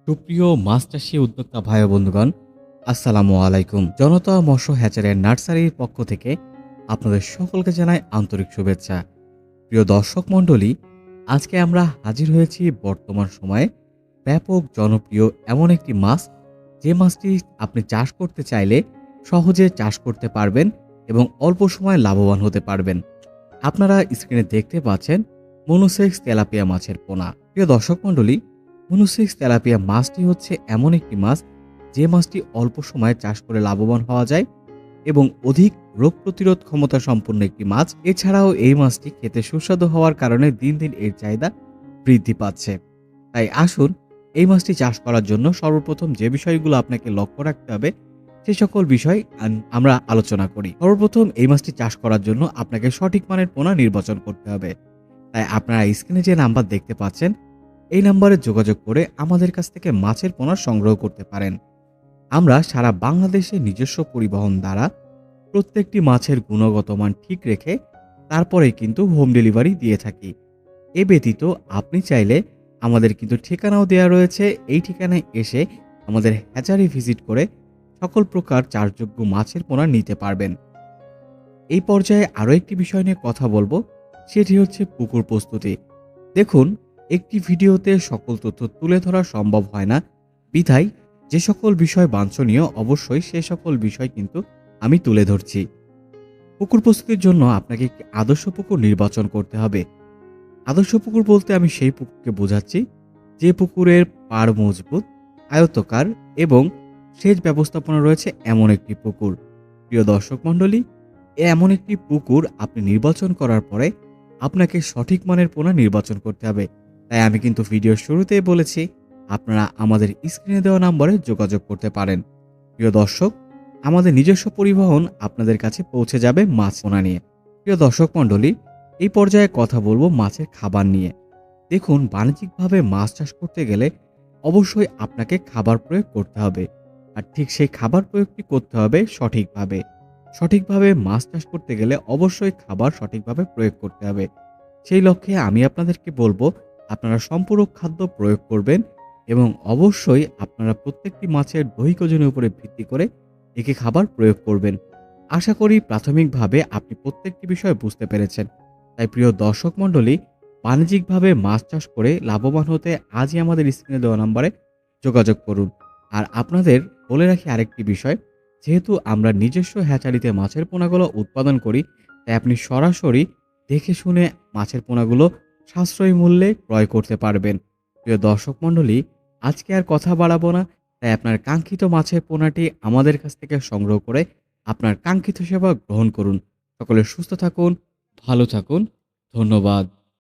সুপ্রিয় মাছ চাষী উদ্যোক্তা ভাই ও বন্ধুগণ, আসসালামু আলাইকুম। জনতা মৎস্য হ্যাচারির নার্সারির পক্ষ থেকে আপনাদের সকলকে জানাই আন্তরিক শুভেচ্ছা। প্রিয় দর্শক মণ্ডলী, আজকে আমরা হাজির হয়েছি বর্তমান সময়ে ব্যাপক জনপ্রিয় এমন একটি মাছ, যে মাছটি আপনি চাষ করতে চাইলে সহজে চাষ করতে পারবেন এবং অল্প সময়ে লাভবান হতে পারবেন। আপনারা স্ক্রিনে দেখতে পাচ্ছেন মনোসেক্স তেলাপিয়া মাছের পোনা। প্রিয় দর্শক মণ্ডলী, মনোসেক্স তেলাপিয়া মাছটি হচ্ছে এমন একটি মাছ, যে মাছটি অল্প সময়ে চাষ করে লাভবান হওয়া যায় এবং অধিক রোগ প্রতিরোধ ক্ষমতা সম্পন্ন একটি মাছ। এছাড়াও এই মাছটি খেতে সুস্বাদু হওয়ার কারণে দিন দিন এর চাহিদা বৃদ্ধি পাচ্ছে। তাই আসুন, এই মাছটি চাষ করার জন্য সর্বপ্রথম যে বিষয়গুলো আপনাকে লক্ষ্য রাখতে হবে সে সকল বিষয় আমরা আলোচনা করি। সর্বপ্রথম এই মাছটি চাষ করার জন্য আপনাকে সঠিক মানের পোনা নির্বাচন করতে হবে। তাই আপনারা স্ক্রিনে যে নাম্বার দেখতে পাচ্ছেন, এই নাম্বারে যোগাযোগ করে আমাদের কাছ থেকে মাছের পোনা সংগ্রহ করতে পারেন। আমরা সারা বাংলাদেশে নিজস্ব পরিবহন দ্বারা প্রত্যেকটি মাছের গুণগত মান ঠিক রেখে তারপরে কিন্তু হোম ডেলিভারি দিয়ে থাকি। এ ব্যতীত আপনি চাইলে আমাদের কিন্তু ঠিকানাও দেওয়া রয়েছে। এই ঠিকানায় এসে আমাদের হ্যাচারি ভিজিট করে সকল প্রকার চাষযোগ্য মাছের পোনা নিতে পারবেন। এই পর্যায়ে আরও একটি বিষয় নিয়ে কথা বলবো, সেটি হচ্ছে পুকুর প্রস্তুতি। দেখুন, একটি ভিডিওতে সকল তথ্য তুলে ধরা সম্ভব হয় না, বিধায় যে সকল বিষয় বাঞ্ছনীয় অবশ্যই সে সকল বিষয় কিন্তু আমি তুলে ধরছি। পুকুর প্রস্তুতির জন্য আপনাকে একটি আদর্শ পুকুর নির্বাচন করতে হবে। আদর্শ পুকুর বলতে আমি সেই পুকুরকে বোঝাচ্ছি যে পুকুরের পাড় মজবুত, আয়তাকার এবং সেচ ব্যবস্থাপনা রয়েছে এমন একটি পুকুর। প্রিয় দর্শক মণ্ডলী, এমন একটি পুকুর আপনি নির্বাচন করার পরে আপনাকে সঠিক মানের পোনা নির্বাচন করতে হবে। তাই আমি কিন্তু ভিডিওর শুরুতেই বলেছি আপনারা আমাদের স্ক্রিনে দেওয়া নম্বরে যোগাযোগ করতে পারেন। প্রিয় দর্শক, আমাদের নিজস্ব পরিবহন আপনাদের কাছে পৌঁছে যাবে মাছ পোনা নিয়ে। প্রিয় দর্শক মণ্ডলী, এই পর্যায়ে কথা বলবো মাছের খাবার নিয়ে। দেখুন, বাণিজ্যিকভাবে মাছ চাষ করতে গেলে অবশ্যই আপনাকে খাবার প্রয়োগ করতে হবে, আর ঠিক সেই খাবার প্রয়োগটি করতে হবে সঠিকভাবে। সঠিকভাবে মাছ চাষ করতে গেলে অবশ্যই খাবার সঠিকভাবে প্রয়োগ করতে হবে। সেই লক্ষ্যে আমি আপনাদেরকে বলবো আপনারা সম্পূরক খাদ্য প্রয়োগ করবেন এবং অবশ্যই আপনারা প্রত্যেকটি মাছের দৈহিক ওজনের উপরে ভিত্তি করে একে খাবার প্রয়োগ করবেন। আশা করি প্রাথমিকভাবে আপনি প্রত্যেকটি বিষয় বুঝতে পেরেছেন। তাই প্রিয় দর্শক মণ্ডলী, বাণিজ্যিকভাবে মাছ চাষ করে লাভবান হতে আজই আমাদের স্ক্রিনে দেওয়া নম্বরে যোগাযোগ করুন। আর আপনাদের বলে রাখি আরেকটি বিষয়, যেহেতু আমরা নিজস্ব হ্যাচারিতে মাছের পোনাগুলো উৎপাদন করি, তাই আপনি সরাসরি দেখে শুনে মাছের পোনাগুলো সাশ্রয়ী মূল্যে ক্রয় করতে পারবেন। প্রিয় দর্শক মণ্ডলী, আজকে আর কথা বাড়াবো না, তাই আপনার কাঙ্ক্ষিত মাছের পোনাটি আমাদের কাছ থেকে সংগ্রহ করে আপনার কাঙ্ক্ষিত সেবা গ্রহণ করুন। সকলে সুস্থ থাকুন, ভালো থাকুন। ধন্যবাদ।